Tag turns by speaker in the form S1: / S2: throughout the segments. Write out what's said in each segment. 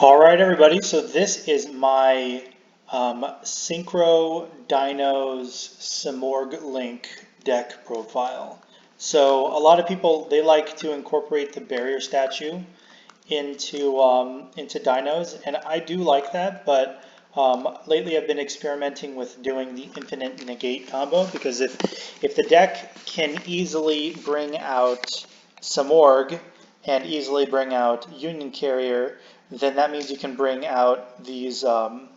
S1: All right, everybody. So this is my Synchro Dino's Simorgh Link deck profile. So a lot of people, they like to incorporate the barrier statue into dinos, and I do like that. But lately, I've been experimenting with doing the infinite negate combo because if the deck can easily bring out Simorgh and easily bring out Union Carrier, then that means you can bring out these the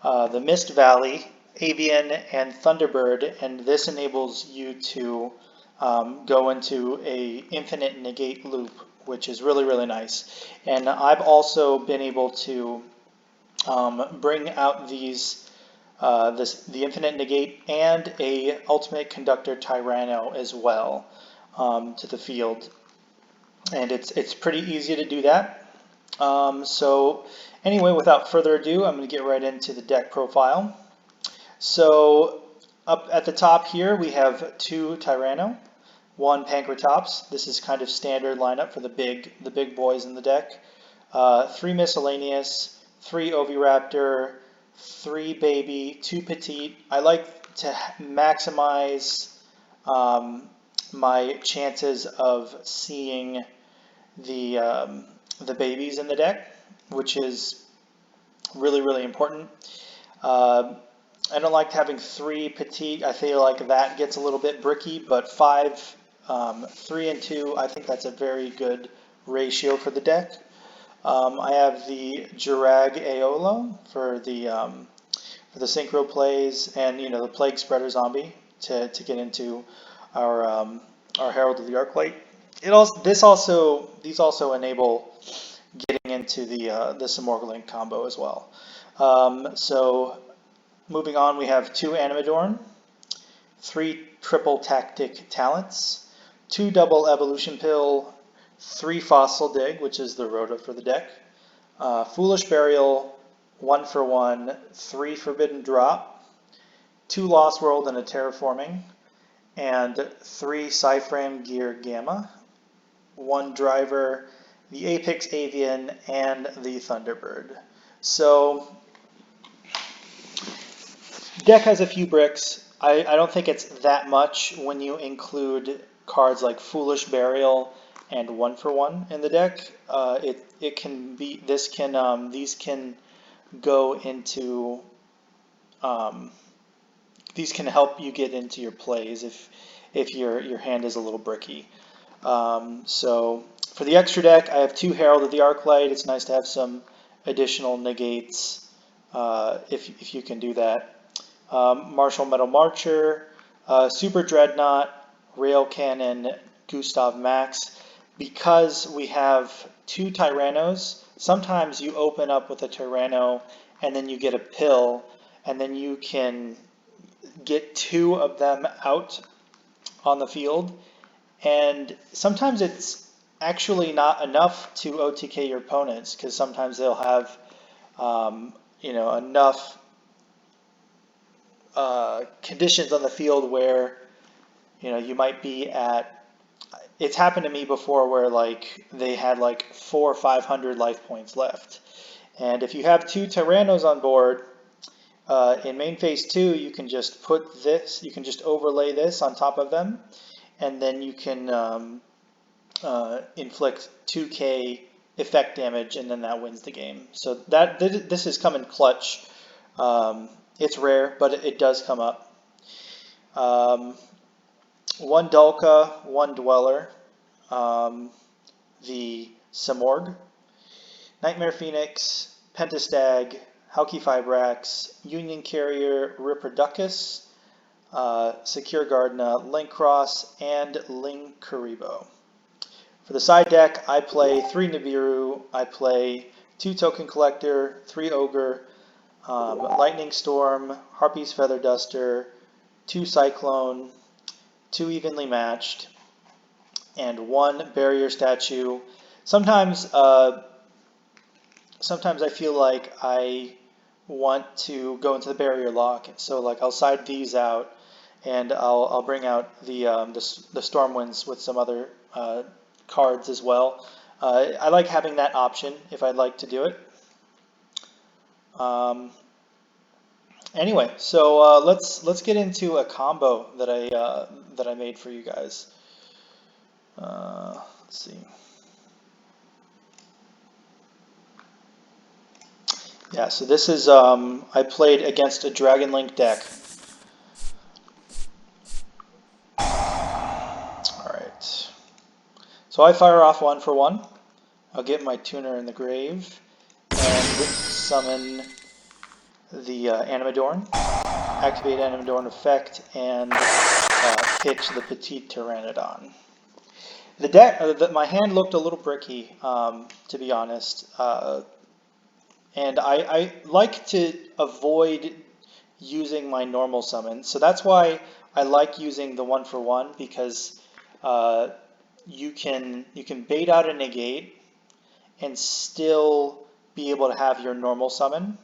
S1: Mist Valley, Avian, and Thunderbird, and this enables you to go into a infinite negate loop, which is really, really nice. And I've also been able to bring out the infinite negate and a ultimate conductor Tyranno as well to the field, and it's pretty easy to do that. So anyway, without further ado, I'm going to get right into the deck profile. So up at the top here, we have 2 Tyranno, 1 Pankratops. This is kind of standard lineup for the big boys in the deck. 3 Miscellaneous, 3 Oviraptor, 3 Baby, 2 Petite. I like to maximize my chances of seeing the babies in the deck, which is really, really important. I don't like having 3 petite. I feel like that gets a little bit bricky, but 5, 3 and 2, I think that's a very good ratio for the deck. I have the Jirag Aolo for the synchro plays, and the Plague Spreader Zombie to get into our Herald of the Arclight. These also enable getting into the Simorgh Link combo as well. So moving on, we have 2 Animadorn, 3 triple tactic talents, 2 double evolution pill, 3 fossil dig, which is the rota for the deck, foolish burial, 1 for 1, 3 forbidden drop, 2 lost world and a terraforming, and 3 Psyframe Gear Gamma, 1 driver, the Apex Avian, and the Thunderbird. So deck has a few bricks. I don't think it's that much when you include cards like Foolish Burial and 1 for 1 in the deck. It can be these can go into these can help you get into your plays if your hand is a little bricky. So for the extra deck, I have 2 Herald of the Arclight. It's nice to have some additional negates if you can do that. Martial Metal Marcher, Super Dreadnought, Rail Cannon, Gustav Max. Because we have 2 Tyrannos, sometimes you open up with a Tyranno and then you get a pill, and then you can get 2 of them out on the field. And sometimes it's actually not enough to OTK your opponents, because sometimes they'll have enough conditions on the field where you might be at. It's happened to me before where like they had like 400 or 500 life points left, and if you have 2 Tyrannos on board in main phase 2, you can just overlay this on top of them, and then you can inflict 2k effect damage, and then that wins the game. So this has come in clutch. It's rare, but it does come up. 1 Dulka, 1 Dweller, the Simorgh, Nightmare Phoenix, Pentastag, Hauki Fibrax, Union Carrier, Ripperduckus, Secure Gardna, Link Cross, and Ling Karibo. For the side deck, I play 3 Nibiru, I play 2 Token Collector, 3 Ogre, Lightning Storm, Harpy's Feather Duster, 2 Cyclone, 2 Evenly Matched, and 1 Barrier Statue. Sometimes I feel like I want to go into the Barrier Lock, so like I'll side these out, and I'll bring out the Stormwinds with some other cards as well. I like having that option if I'd like to do it. Anyway, so let's get into a combo that I made for you guys. Let's see. Yeah, so this is I played against a Dragon Link deck. All right. So I fire off 1 for 1. I'll get my tuner in the grave and summon the Animadorn, activate Animadorn effect, and pitch the Petite Pteranodon. The deck, my hand looked a little bricky, to be honest, and I like to avoid using my normal summon, so that's why I like using the 1 for 1, because you can bait out a negate and still be able to have your normal summon.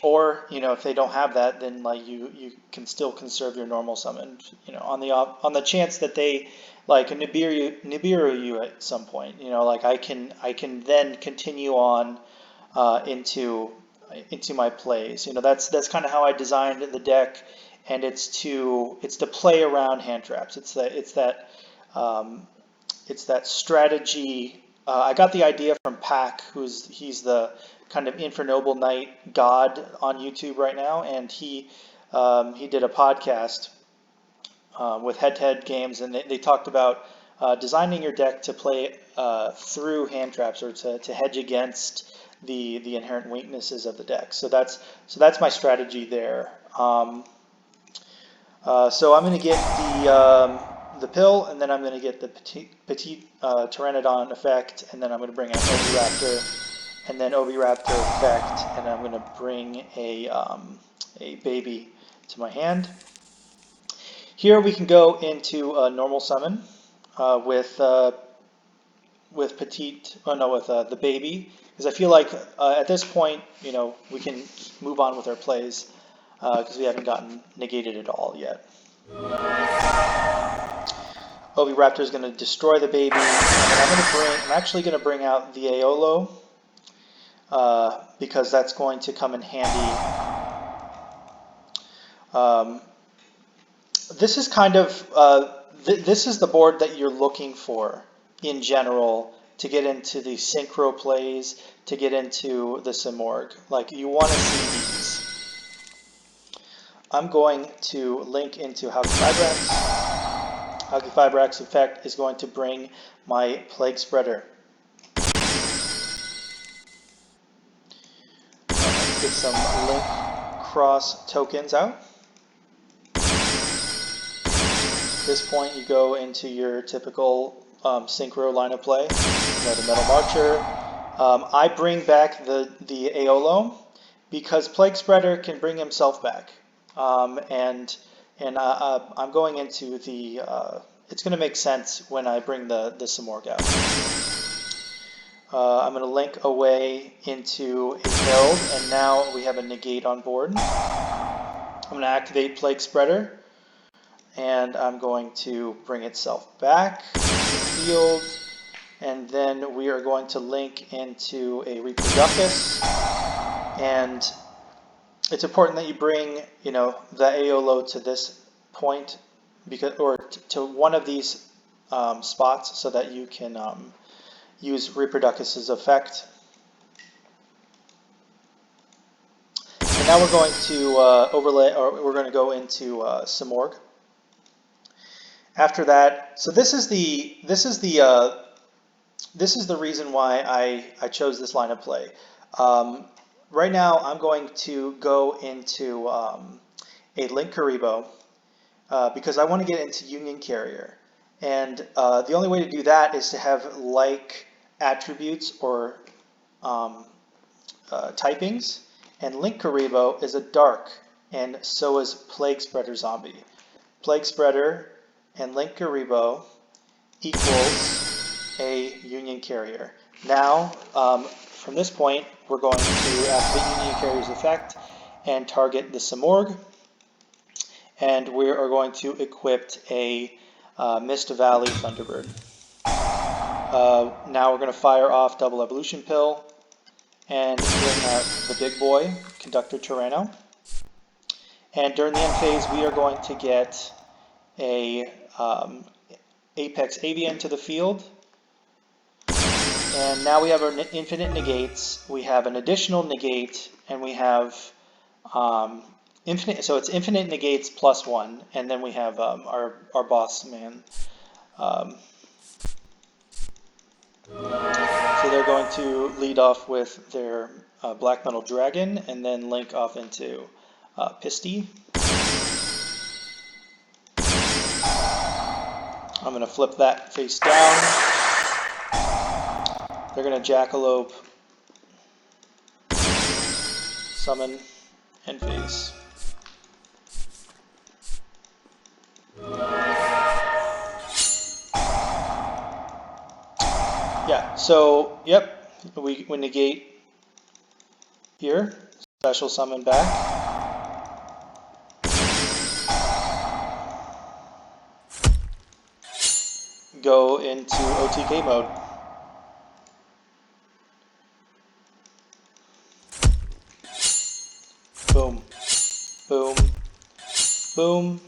S1: Or, if they don't have that, then like you can still conserve your normal summon, on the chance that they like Nibiru you at some point, like I can then continue on into my plays. That's kind of how I designed the deck, and it's to play around hand traps. It's that strategy. I got the idea from Pac, he's the kind of Infernoble Knight god on YouTube right now, and he did a podcast with head-to-head games, and they talked about designing your deck to play through hand traps, or to hedge against the inherent weaknesses of the deck. So that's my strategy there. So I'm going to get the pill, and then I'm going to get the Petite Pteranodon effect, and then I'm going to bring out Oviraptor, and then Oviraptor effect, and I'm going to bring a baby to my hand. Here we can go into a normal summon with Petite, with the baby, because I feel like at this point, we can move on with our plays because we haven't gotten negated at all yet. Oviraptor is going to destroy the baby, and I'm actually going to bring out the Aeolo, because that's going to come in handy. This is kind of this is the board that you're looking for in general to get into the synchro plays, to get into the Simorgh. Like, you want to see these. I'm going to link into Halqifibrax. Halqifibrax effect is going to bring my Plague Spreader. Get some link cross tokens out. At this point, you go into your typical synchro line of play. The Metal Marcher. I bring back the Aeolo because Plague Spreader can bring himself back, and I'm going into the. It's going to make sense when I bring the Simorgh out. I'm going to link away into a Herald, and now we have a negate on board. I'm going to activate Plague Spreader, and I'm going to bring itself back to the field, and then we are going to link into a Reproducus, and it's important that you bring, the Aeolo to this point, or to one of these spots, so that you can use Reproducus's effect. And now we're going to overlay, or we're going to go into Simorgh. After that, so this is the reason why I chose this line of play. Right now, I'm going to go into a Link Karibo because I want to get into Union Carrier, and the only way to do that is to have like attributes or typings. And Link Karibo is a dark, and so is Plague Spreader Zombie. Plague Spreader and Link Karibo equals a Union Carrier. Now, from this point, we're going to activate Union Carrier's effect and target the Simorgh, and we are going to equip a Mist Valley Thunderbird. Now we're going to fire off double evolution pill and bring out the big boy, Conductor Tyranno. And during the end phase, we are going to get a Apex Avian to the field. And now we have our infinite negates. We have an additional negate, and we have infinite. So it's infinite negates plus one, and then we have our boss man. So they're going to lead off with their Black Metal Dragon, and then link off into Pisty. I'm going to flip that face down. They're going to Jackalope, summon, and face. Yeah, so, yep, we negate here, special summon back. Go into OTK mode. Boom, boom, boom,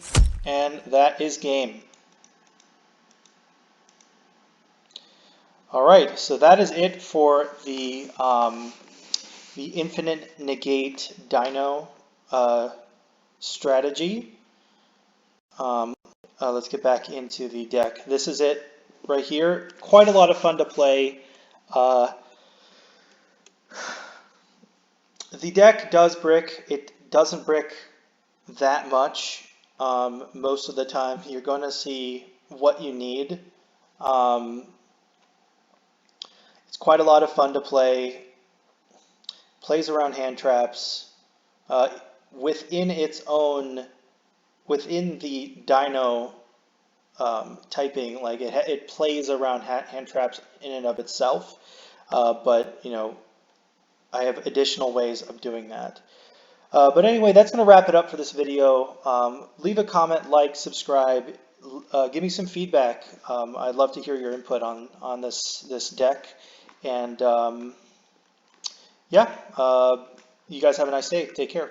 S1: and that is game. All right, so that is it for the infinite negate Dino strategy. Let's get back into the deck. This is it right here. Quite a lot of fun to play. The deck does brick. It doesn't brick that much. Most of the time, you're going to see what you need. It's quite a lot of fun to play. Plays around hand traps. Within the Dino typing, like it plays around hand traps in and of itself. But you know, I have additional ways of doing that. But anyway, that's going to wrap it up for this video. Leave a comment, like, subscribe, give me some feedback. I'd love to hear your input on this deck. And yeah, you guys have a nice day. Take care.